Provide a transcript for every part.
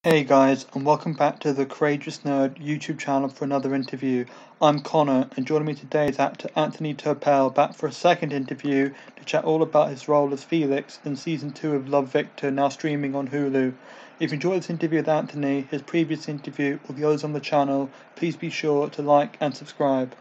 Hey guys, and welcome back to the Courageous Nerd YouTube channel for another interview. I'm Connor, and joining me today is actor Anthony Turpel back for a second interview to chat all about his role as Felix in season 2 of Love Victor, now streaming on Hulu. If you enjoyed this interview with Anthony, his previous interview, or the others on the channel, please be sure to like and subscribe.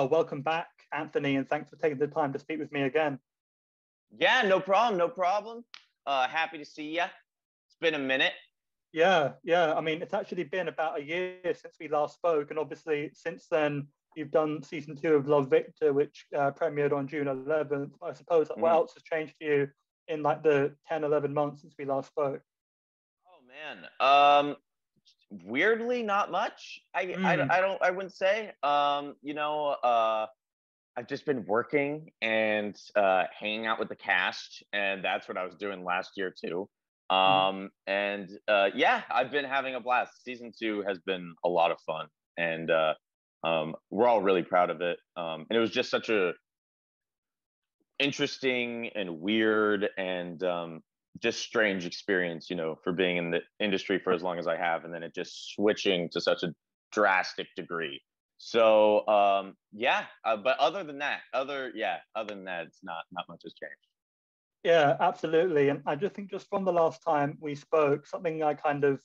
Welcome back, Anthony, and thanks for taking the time to speak with me again. Yeah, no problem, no problem. Happy to see you. It's been a minute. Yeah. I mean, it's actually been about a year since we last spoke, and obviously since then you've done season 2 of Love Victor, which premiered on June 11th. I suppose what else has changed for you in like the 10, 11 months since we last spoke? Oh man, weirdly not much. I wouldn't say. I've just been working and hanging out with the cast, and that's what I was doing last year too. Yeah, I've been having a blast. Season 2 has been a lot of fun, and we're all really proud of it. And it was just such a interesting and weird and just strange experience, for being in the industry for as long as I have, and then it just switching to such a drastic degree. So but other than that, it's not much has changed. Yeah, absolutely. And I just think just from the last time we spoke, something I kind of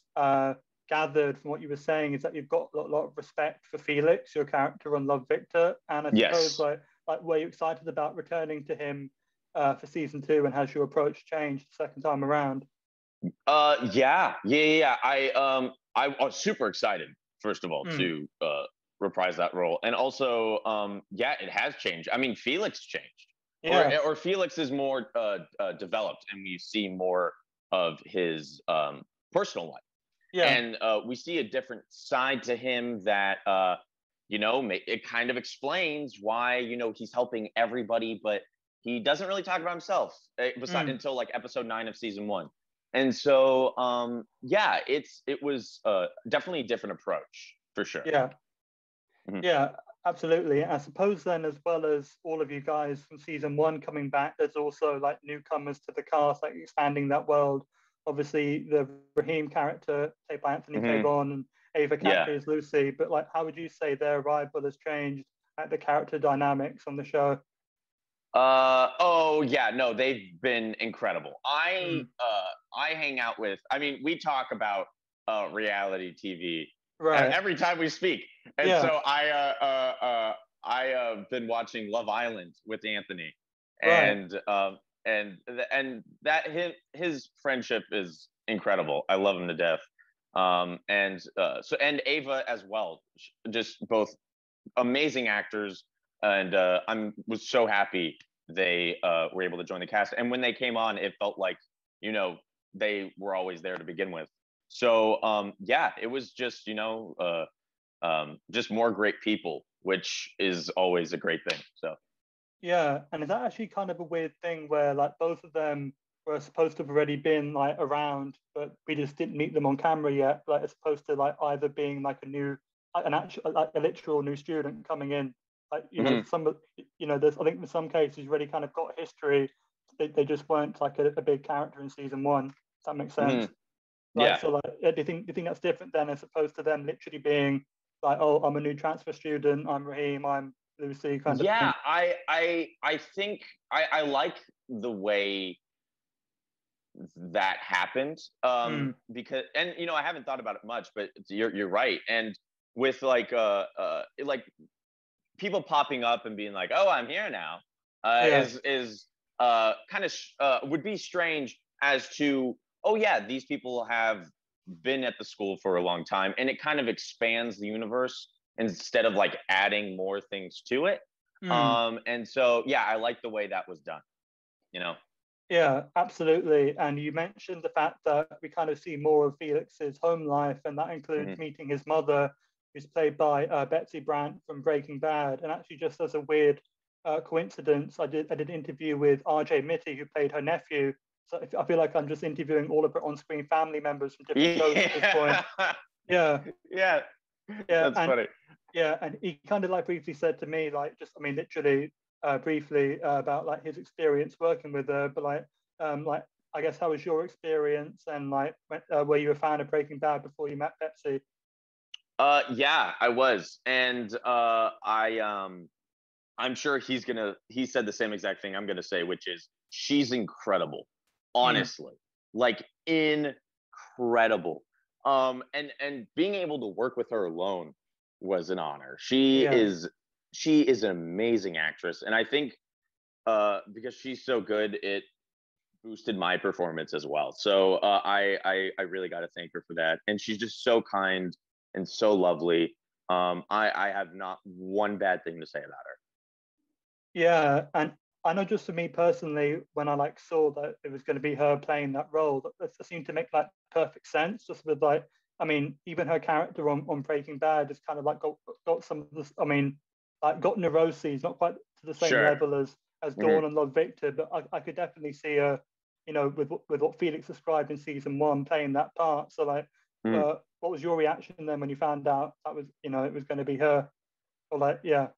gathered from what you were saying is that you've got a lot of respect for Felix, your character on Love Victor. And I suppose like were you excited about returning to him for season 2, and has your approach changed the second time around? Yeah. I was super excited, first of all, to reprise that role. And also, it has changed. I mean, Felix changed. Or Felix is more developed, and we see more of his personal life. Yeah. And we see a different side to him that, it kind of explains why, he's helping everybody, but he doesn't really talk about himself until like episode 9 of season 1. And so, it was definitely a different approach for sure. Yeah. Yeah, absolutely. I suppose then, as well as all of you guys from season 1 coming back, there's also like newcomers to the cast, like expanding that world. Obviously, the Raheem character played by Anthony Tavon and Ava character is Lucy. But like, how would you say their arrival has changed like the character dynamics on the show? They've been incredible. I hang out with. I mean, we talk about reality TV every time we speak, and so I have been watching Love Island with Anthony, and that his friendship is incredible. I love him to death. And Ava as well, just both amazing actors. And was so happy they were able to join the cast. And when they came on, it felt like, they were always there to begin with. So, it was just, just more great people, which is always a great thing. So. Yeah, and is that actually kind of a weird thing where like both of them were supposed to have already been like around, but we just didn't meet them on camera yet, like as opposed to like either being like a literal new student coming in. Like, some of, there's, I think in some cases already kind of got history. They just weren't like a big character in season 1. Does that make sense? So like, do you think that's different then, as opposed to them literally being like, oh, I'm a new transfer student, I'm Raheem, I'm Lucy, kind of thing? I think I like the way that happened, because, and I haven't thought about it much, but you're right. And with like people popping up and being like, "Oh, I'm here now," is kind of would be strange as to, oh yeah, these people have been at the school for a long time, and it kind of expands the universe instead of like adding more things to it. And so I like the way that was done. Yeah, absolutely. And you mentioned the fact that we kind of see more of Felix's home life, and that includes meeting his mother, who's played by Betsy Brandt from Breaking Bad. And actually, just as a weird coincidence, I did an interview with R.J. Mitty, who played her nephew. So I feel like I'm just interviewing all of her on-screen family members from different shows at this point. Yeah. Yeah, That's funny. yeah, and he kind of like briefly said to me, like, just, I mean, literally, briefly, about like his experience working with her, but like, I guess how was your experience, and like, were you a fan of Breaking Bad before you met Pepsi? Yeah, I was, and I'm sure he said the same exact thing I'm gonna say, which is she's incredible, Mm, honestly, like incredible. And being able to work with her alone was an honor. yeah, She is an amazing actress, and I think because she's so good, it boosted my performance as well. So I really got to thank her for that, and she's just so kind and so lovely. I have not one bad thing to say about her. yeah, and I know just for me personally, when I like saw that it was going to be her playing that role, that seemed to make like perfect sense. Just with like, I mean, even her character on Breaking Bad is kind of like got some of this. I mean, like got neuroses, not quite to the same Sure. level as Hmm. Dawn and Love Victor, but I could definitely see her, you know, with what Felix described in season one, playing that part. So like, Hmm. what was your reaction then when you found out that was, you know, it was going to be her? Or like, yeah,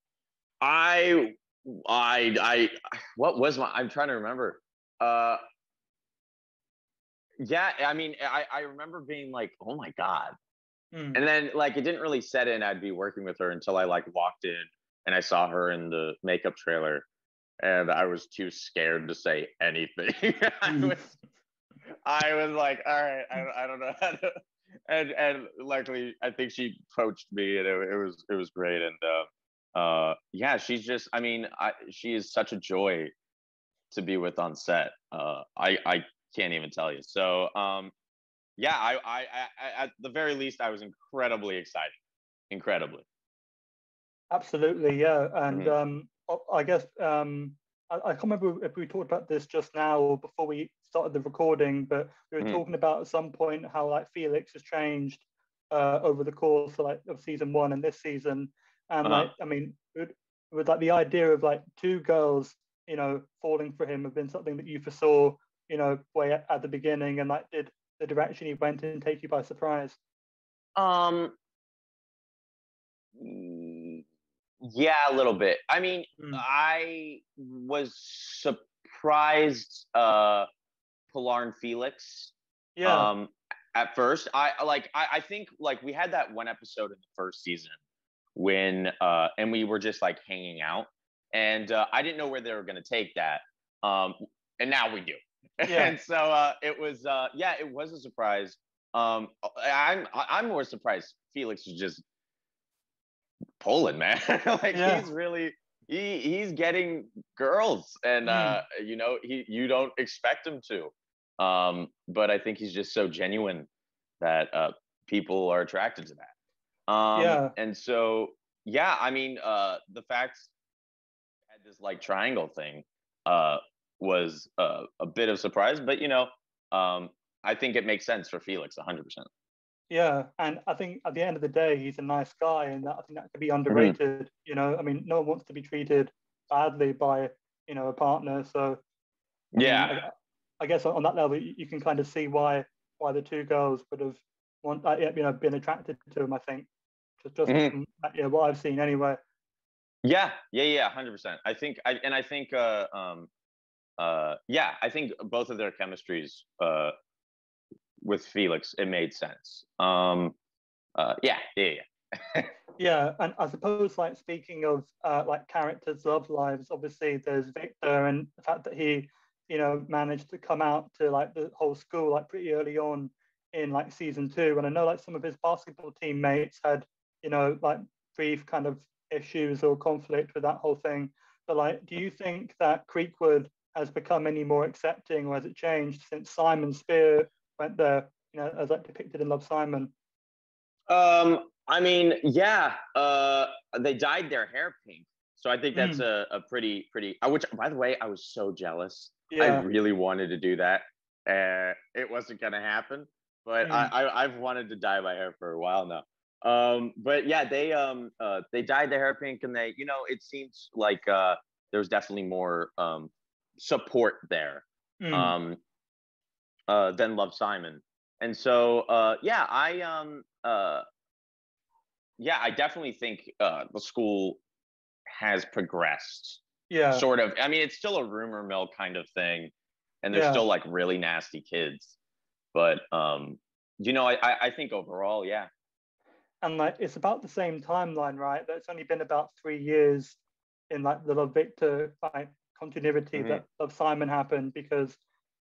I I what was my I'm trying to remember. Uh yeah, I mean I remember being like, "Oh my god." mm, And then like it didn't really set in I'd be working with her until I like walked in and I saw her in the makeup trailer and I was too scared to say anything. mm, I was like, "All right, I don't know how to." And luckily I think she coached me and it was great and yeah, she's just I mean, she is such a joy to be with on set. I can't even tell you. So yeah, at the very least, I was incredibly excited, incredibly. absolutely, yeah. And Hmm. I guess I can't remember if we talked about this just now or before we started the recording, but we were Hmm. talking about at some point how like Felix has changed over the course of like of season one and this season, and Uh-huh. like I mean, with like the idea of like two girls, you know, falling for him have been something that you foresaw, you know, way at the beginning, and like did the direction he went in take you by surprise? Um, mm, yeah, a little bit. I mean, Mm. I was surprised. Pilar and Felix. Yeah, Um, at first, I think like we had that one episode in the first season when and we were just like hanging out, and I didn't know where they were going to take that. Um, and now we do. yeah, And so it was yeah, it was a surprise. I'm more surprised Felix is just Poland, man. Like yeah. he's really he's getting girls, and Mm. you know you don't expect him to. But I think he's just so genuine that people are attracted to that. Yeah, And so yeah, I mean the fact I had this like triangle thing uh, was a bit of surprise, but you know I think it makes sense for Felix 100%. yeah, and I think at the end of the day, he's a nice guy, and I think that could be Hmm. underrated. You know, I mean, no one wants to be treated badly by, you know, a partner. So, I mean, Yeah. I guess on that level, you can kind of see why the two girls would have yeah, you know, been attracted to him. I think just Mhm. from yeah, what I've seen anyway. Yeah, yeah, yeah, 100%. I think yeah, I think both of their chemistries with Felix it made sense. Yeah, yeah, yeah. Yeah, and I suppose like speaking of like characters' love lives, obviously there's Victor and the fact that he, you know, managed to come out to like the whole school like pretty early on in like season two. And I know like some of his basketball teammates had, you know, like brief kind of issues or conflict with that whole thing. But like, do you think that Creekwood has become any more accepting or has it changed since Simon Spear went there, you know, as like depicted in Love Simon? I mean, yeah, they dyed their hair pink, so I think that's Mm, a pretty. Which, by the way, I was so jealous. I yeah. really wanted to do that. It wasn't gonna happen, but Mm. I've wanted to dye my hair for a while now. But yeah, they dyed their hair pink, and they, you know, it seems like there was definitely more support there. Mm. Um, than Love Simon. And so yeah, yeah, I definitely think the school has progressed. Yeah, Sort of. I mean, it's still a rumor mill kind of thing, and there's yeah. still like really nasty kids. But I think overall, yeah. And like it's about the same timeline, right? That it's only been about 3 years in like the Love Victor like continuity Hmm. that Love Simon happened, because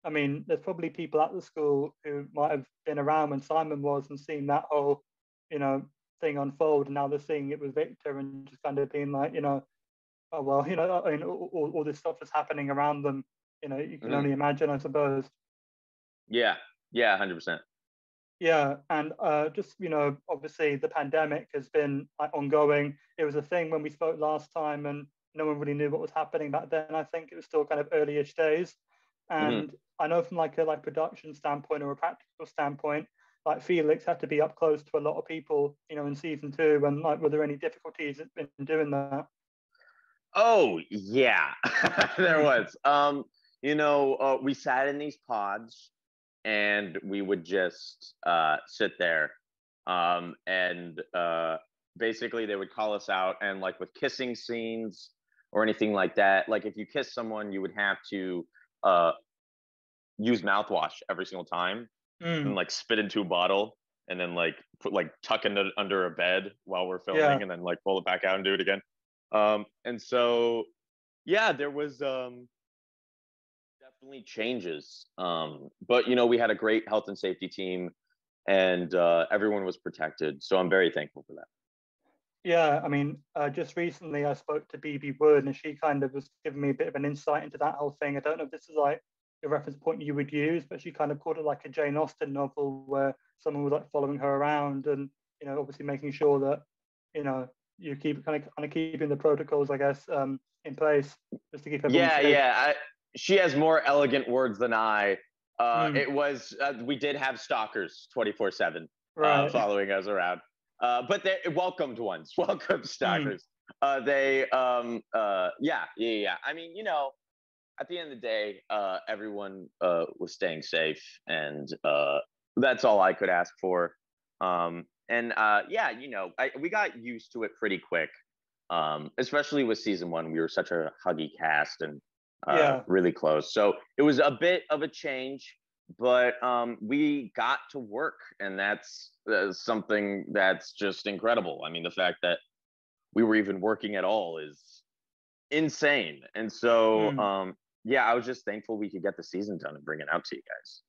I mean there's probably people at the school who might have been around when Simon was and seen that whole, you know, thing unfold, and now they're seeing it with Victor and just kind of being like, you know, oh well, you know, I mean all this stuff is happening around them, you know, you can Hmm. only imagine, I suppose. Yeah, yeah, 100%. Yeah, and just, you know, obviously the pandemic has been like ongoing. It was a thing when we spoke last time, and no one really knew what was happening back then. I think it was still kind of early-ish days, Hmm. and I know from like a like production standpoint or a practical standpoint, like Felix had to be up close to a lot of people, you know, in season 2. And like, were there any difficulties in doing that? Oh yeah, there Mm, was. We sat in these pods, and we would just sit there, and basically they would call us out, and like with kissing scenes or anything like that, like if you kiss someone, you would have to uh, use mouthwash every single time, and mm, like spit into a bottle, and then like put like tuck into under a bed while we're filming, yeah, and then like pull it back out and do it again. And so yeah, there was definitely changes. But we had a great health and safety team, and everyone was protected. So I'm very thankful for that. yeah. I mean, just recently I spoke to BB Wood, and she kind of was giving me a bit of an insight into that whole thing. I don't know if this is like a reference point you would use, but she kind of called it like a Jane Austen novel where someone was like following her around and, you know, obviously making sure that, you know, you keep kind of keeping the protocols, I guess, in place just to keep everyone Yeah, safe. yeah. She has more elegant words than I. Mm, It was we did have stalkers 24/7 right. following us around, but they welcomed ones, welcome Mm, stalkers. They yeah, yeah, yeah. I mean, at the end of the day, everyone was staying safe, and that's all I could ask for. And yeah, we got used to it pretty quick, especially with season 1. We were such a huggy cast and yeah. really close, so it was a bit of a change. But we got to work, and that's something that's just incredible. I mean, the fact that we were even working at all is insane. And so, Mm. yeah, I was just thankful we could get the season done and bring it out to you guys.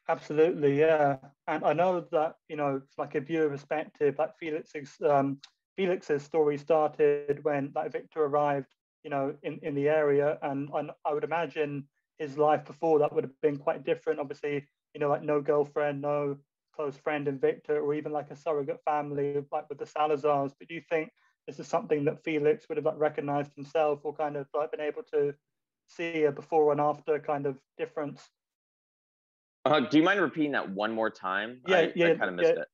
Absolutely, yeah. And I know that, you know, from like a viewer perspective, like Felix's story started when like Victor arrived, you know, in the area, and I would imagine his life before that would have been quite different. Obviously, you know, like no girlfriend, no close friend in Victor, or even like a surrogate family like with the Salazars. But do you think this is something that Felix would have like recognized himself, or kind of like been able to see a before and after kind of difference? Do you mind repeating that one more time? Yeah, I yeah, kind of yeah. missed it.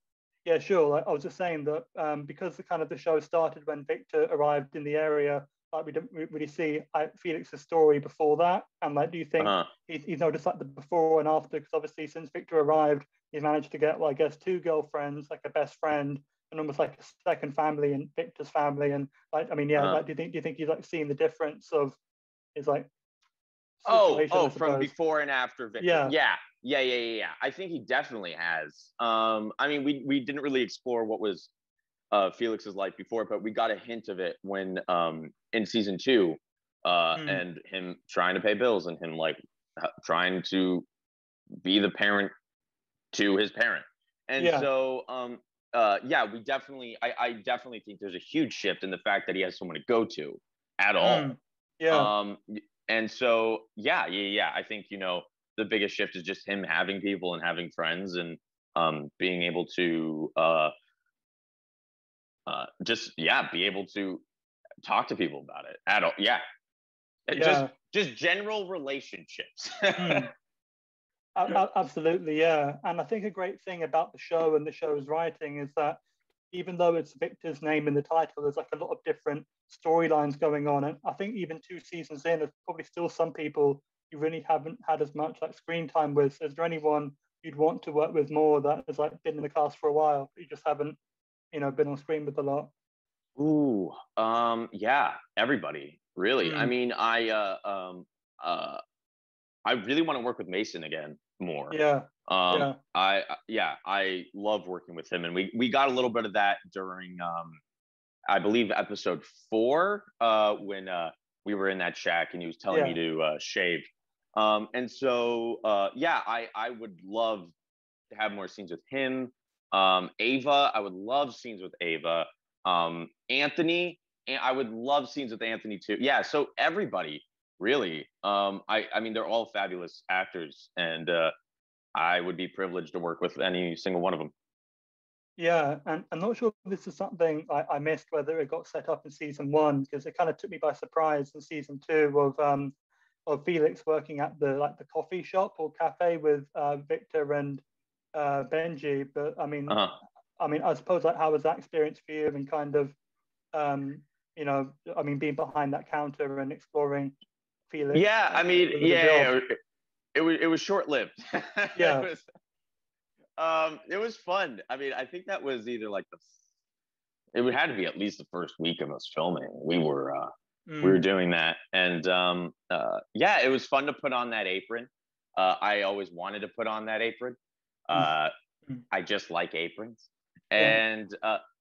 Yeah, sure. Like, I was just saying that because the kind of the show started when Victor arrived in the area, like we didn't really see Felix's story before that. And like, do you think Uh-huh. he's noticed like the before and after? Because obviously, since Victor arrived, he's managed to get, well, I guess, 2 girlfriends, like a best friend, and almost like a second family in Victor's family. And like, I mean, yeah, Uh-huh. like, do you think he's like seeing the difference of his like situation? Oh, I from suppose. before and after Victor. Yeah. Yeah, yeah, yeah, yeah, yeah. I think he definitely has. I mean, we didn't really explore what was Felix's life before, but we got a hint of it when in season 2, Mm. and him trying to pay bills, and him like trying to be the parent to his parent. And Yeah. so yeah, I definitely think there's a huge shift in the fact that he has someone to go to at all. Mm. Yeah. um and so yeah, yeah, yeah, I think the biggest shift is just him having people and having friends, and being able to just, yeah, be able to talk to people about it at all. Yeah. just Yeah. just general relationships. Mm. Absolutely, yeah. And I think a great thing about the show and the show's writing is that even though it's Victor's name in the title, there's like a lot of different storylines going on. And I think even 2 seasons in, there's probably still some people you really haven't had as much like screen time with. Is there anyone you'd want to work with more that has like been in the cast for a while, but you just haven't? been on screen with a lot? Ooh, yeah, everybody, really. I Mm, mean, I really want to work with Mason again more. yeah, yeah, Yeah, I love working with him, and we got a little bit of that during I believe episode 4, when we were in that shack and he was telling me yeah. to shave. And so yeah, I would love to have more scenes with him. Ava, I would love scenes with Ava. Anthony, and I would love scenes with Anthony too. Yeah, so everybody really. I mean, they're all fabulous actors, and I would be privileged to work with any single one of them. Yeah, and I'm not sure if this is something I missed, whether it got set up in season 1, because it kind of took me by surprise in season 2 of Felix working at the coffee shop or cafe with Victor and Benji. But Uh-huh. I suppose, like, how was that experience for you, and kind of being behind that counter and exploring Felix Yeah, I mean, with a job? yeah, it was short lived. Yeah. It was fun. I mean, I think that was either like it would have to be at least the first week of us filming. We were Mm, doing that, and yeah, it was fun to put on that apron. I always wanted to put on that apron. mm, Uh, mm. I just like aprons, Yeah. and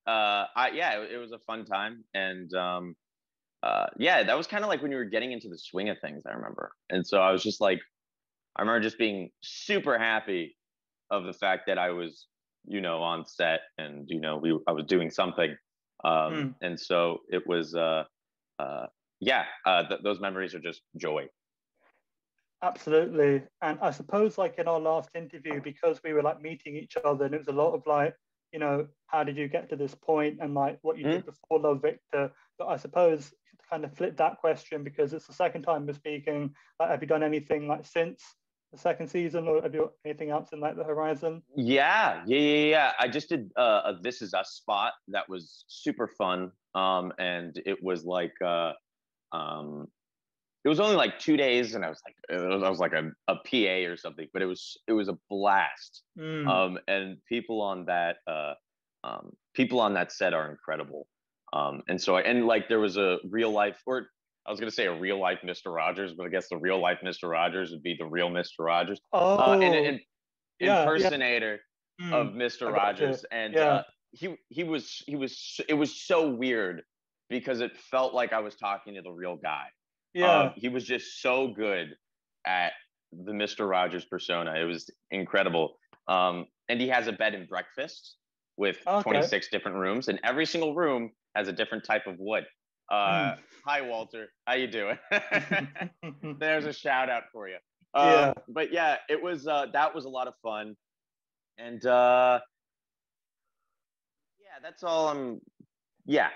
yeah, it was a fun time, and yeah, that was kind of like when you were getting into the swing of things. I remember, and so I was just like, I remember just being super happy of the fact that I was, on set, and I was doing something, Mm. and so it was, yeah, those memories are just joy. Absolutely. And I suppose, like, in our last interview, because we were like meeting each other, and it was a lot of like, how did you get to this point, and like what you Mhm. did before Love Victor. But I suppose to kind of flip that question, because it's the second time we're speaking, like, have you done anything like since the second season, or have you anything else in like the horizon? Yeah. I just did a This Is Us spot that was super fun, and it was like, um, it was only like 2 days, and I was like a PA or something, but it was a blast. Mm. And people on that set are incredible. And so and like there was a real life, or I was gonna say a real life Mr. Rogers, but I guess the real life Mr. Rogers would be the real Mr. Rogers, and Oh, an yeah, yeah. impersonator of Mm. Mr. I got you. Rogers, and Yeah, he was it was so weird because it felt like I was talking to the real guy. yeah. He was just so good at the Mr. Rogers persona. It was incredible. And he has a bed and breakfast with Okay. 26 different rooms, and every single room has a different type of wood. Uh, Mm. Hi, Walter. How you doing? There's a shout out for you. Yeah. But yeah, it was that was a lot of fun, and yeah, that's all. Yeah.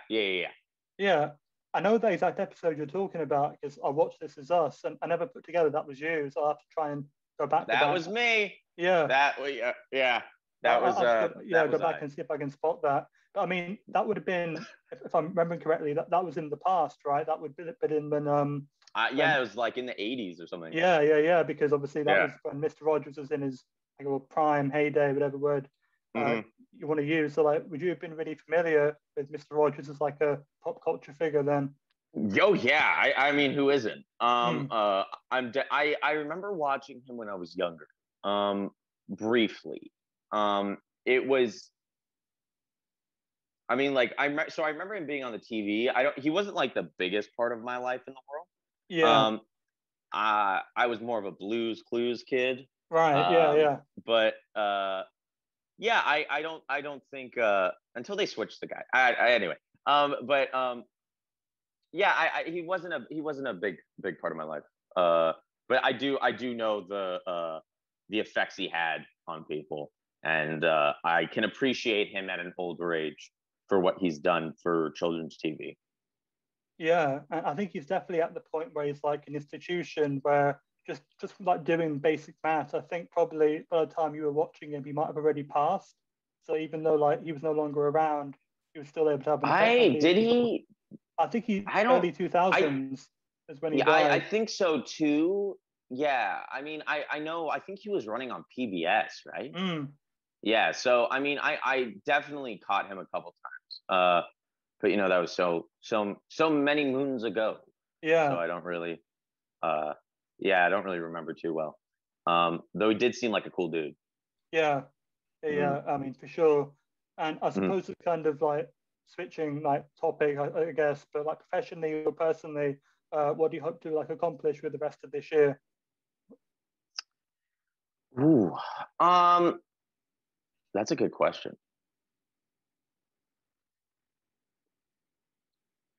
Yeah, I know the exact episode you're talking about, because I watched This Is Us, and I never put together that was you, so I have to try and go back to That that. was me. Yeah, Yeah. I'll have to go, yeah, That go was back I. and see if I can spot that. But I mean, that would have been, if I'm remembering correctly, that was in the past, right? That would have been in Yeah, when it was like in the 80s or something. yeah, because obviously that Yeah. was when Mr. Rogers was in his, like, well, prime heyday, whatever word uh, Hmm. you want to use. So, like, would you have been really familiar with Mr. Rogers as like a pop culture figure then? Oh yeah, I mean, who isn't? Mm, I remember watching him when I was younger, briefly. It was, I mean, like so I remember him being on the TV. He wasn't like the biggest part of my life in the world. yeah. I was more of a Blues Clues kid. Right. Yeah. Um, Yeah. but yeah, I don't think until they switched the guy. Anyway. But yeah, he wasn't a big part of my life. Uh, but I do know the effects he had on people, and I can appreciate him at an older age for what he's done for children's TV. Yeah. And I think he's definitely at the point where he's like an institution where just like doing basic math. I think probably by the time you were watching him, he might have already passed. So even though like he was no longer around, he was still able to have an effect on I did people. he? I think he I don't. early two I thousands is when he Yeah, I died. think so too. Yeah, I mean, I know. I think he was running on PBS, right? Mm. Yeah. So I mean, I definitely caught him a couple times. But that was so many moons ago. So Yeah, I don't really yeah, I don't really remember too well. Though he did seem like a cool dude. yeah, Mm, yeah. I mean, for sure. And I mm. suppose it's kind of like switching like topic, I guess, but like professionally or personally, what do you hope to like accomplish with the rest of this year? Ooh. Um, that's a good question.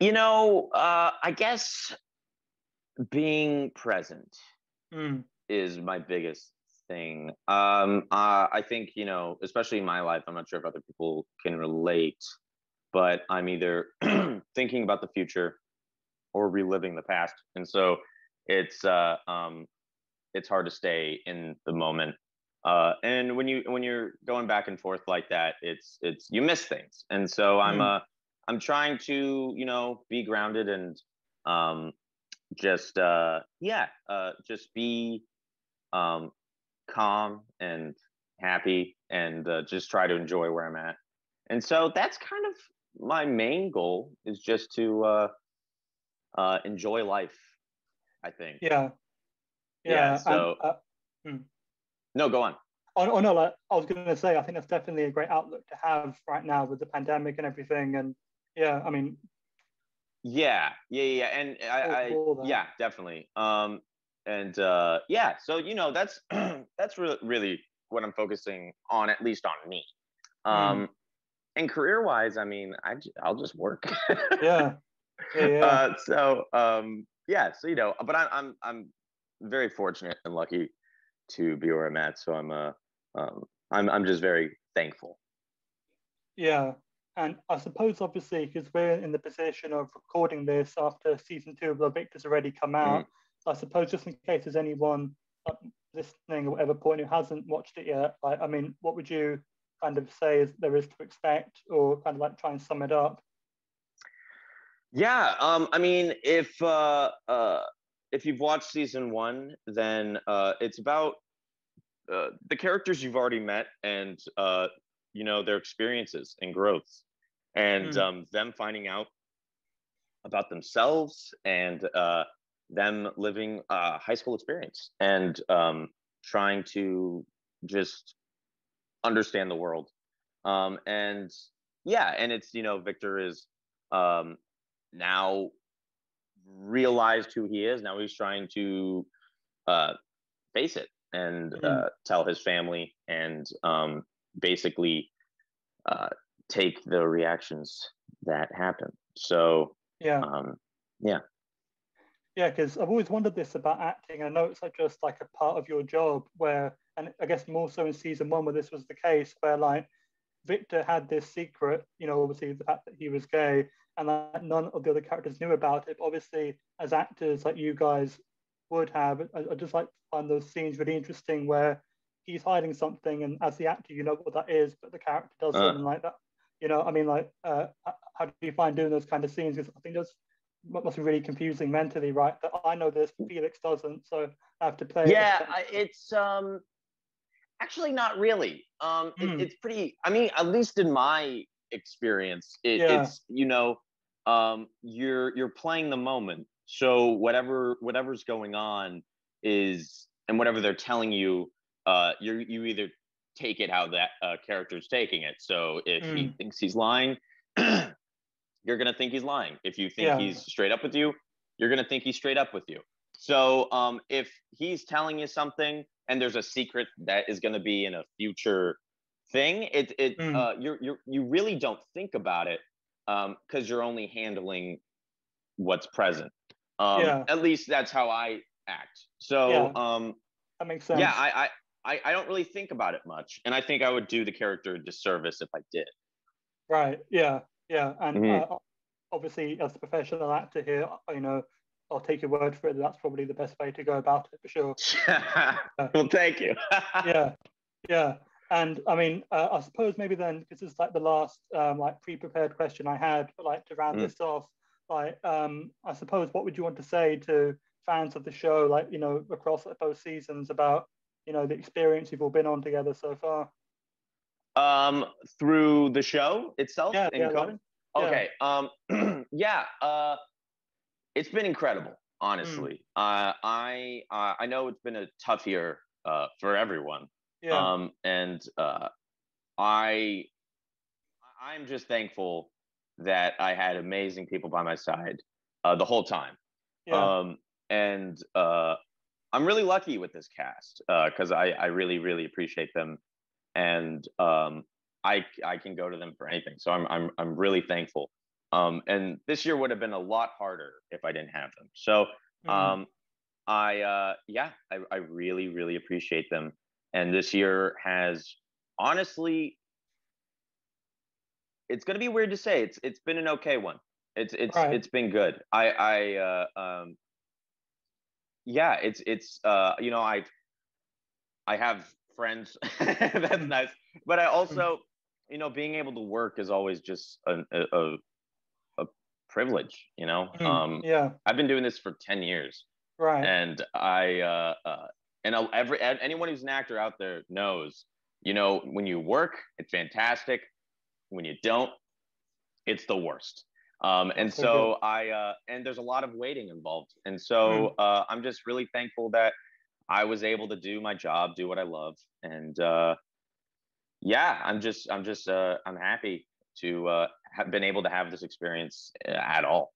I guess being present Mm, is my biggest thing. I think, especially in my life, I'm not sure if other people can relate, but I'm either thinking about the future or reliving the past. And so it's it's hard to stay in the moment. And when you're going back and forth like that, it's you miss things. And so mm, I'm trying to, be grounded and um just be um calm and happy and just try to enjoy where I'm at. And so that's kind of my main goal is just to enjoy life, I think. yeah, Yeah. yeah. And So mm. no, go on. Oh no, like I was going to say, I think that's definitely a great outlook to have right now with the pandemic and everything. And yeah, I mean, Yeah. And all I for that. yeah, definitely. And yeah, so that's that's really what I'm focusing on, at least on me. Mm, Um, and career wise, I mean, I'll just work. yeah, yeah. Yeah, so but I'm very fortunate and lucky to be where I'm at. So um, I'm just very thankful. Yeah. And I suppose, obviously, because we're in the position of recording this after season 2 of The Victor's already come Mm. out, I suppose just in case there's anyone listening at whatever point who hasn't watched it yet, like, I mean, what would you kind of say is there is to expect, or kind of like try and sum it up? Yeah, I mean, if you've watched season 1, then it's about the characters you've already met and their experiences and growths, and Mm, them finding out about themselves and them living a high school experience and trying to just understand the world. And yeah, and it's Victor is um, now realized who he is. Now he's trying to uh, face it and mm, tell his family and basically uh, take the reactions that happen. So, yeah. um, yeah. Yeah, because I've always wondered this about acting. I know it's like just like a part of your job where, and I guess more so in season 1 where this was the case, where like Victor had this secret, obviously the fact that he was gay, and that none of the other characters knew about it. But obviously, as actors, like you guys would have, I just like find those scenes really interesting where he's hiding something, and as the actor, you know what that is, but the character doesn't, Uh, and like that. I mean, like, how do you find doing those kind of scenes? Because I think those must be really confusing mentally, right? That I know this, Felix doesn't, so I have to play it yeah, essentially. it's actually not really. Mm, It's pretty. I mean, at least in my experience, yeah. it's you're playing the moment. So whatever's going on is, and whatever they're telling you, you either take it how that character's taking it. So if he Mm, thinks he's lying, you're gonna think he's lying. If you think yeah. he's straight up with you, you're gonna think he's straight up with you. So if he's telling you something and there's a secret that is gonna be in a future thing, Mm, you really don't think about it because you're only handling what's present. yeah. At least that's how I act. So Yeah. That makes yeah, sense. I don't really think about it much, and I think I would do the character a disservice if I did. Right. Yeah. Yeah. And Mhm. obviously, as a professional actor here, I'll take your word for it. That's probably the best way to go about it for sure. Yeah. Well, thank you. Yeah. Yeah. And I mean, I suppose maybe then, because it's like the last like pre-prepared question I had, but like to round Mm. this off, like I suppose what would you want to say to fans of the show, like across both seasons about the experience you've all been on together so far? Through the show itself Yeah, in yeah, coding. Okay. Yeah. It's been incredible, honestly. I know it's been a tough year for everyone. yeah, And I I'm just thankful that I had amazing people by my side the whole time. yeah. Um, and I'm really lucky with this cast because I really really appreciate them, and I can go to them for anything. So I'm really thankful. And this year would have been a lot harder if I didn't have them. So Mm. I really really appreciate them. And this year has honestly, it's gonna be weird to say, it's been an okay one. Right. It's been good. Yeah, it's you know, I have friends. That's Mm. nice. But I Mm. also, you know, being able to work is always just a privilege, you know. Mm. Yeah. I've been doing this for 10 years, Right. and anyone who's an actor out there knows, you know, when you work, it's fantastic. When you don't, it's the worst. And That's so good. so and there's a lot of waiting involved. And Mm. so I'm just really thankful that I was able to do my job, do what I love. And yeah, I'm happy to have been able to have this experience at all.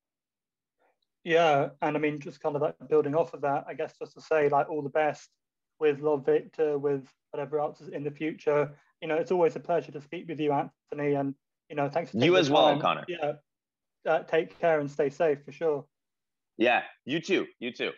Yeah, and I mean, just kind of like building off of that, I guess just to say like all the best with Love Victor, with whatever else is in the future. You know, it's always a pleasure to speak with you, Anthony, and you know, thanks for taking You the as well, time. Connor. Yeah, take care and stay safe for sure. Yeah, you too. You too.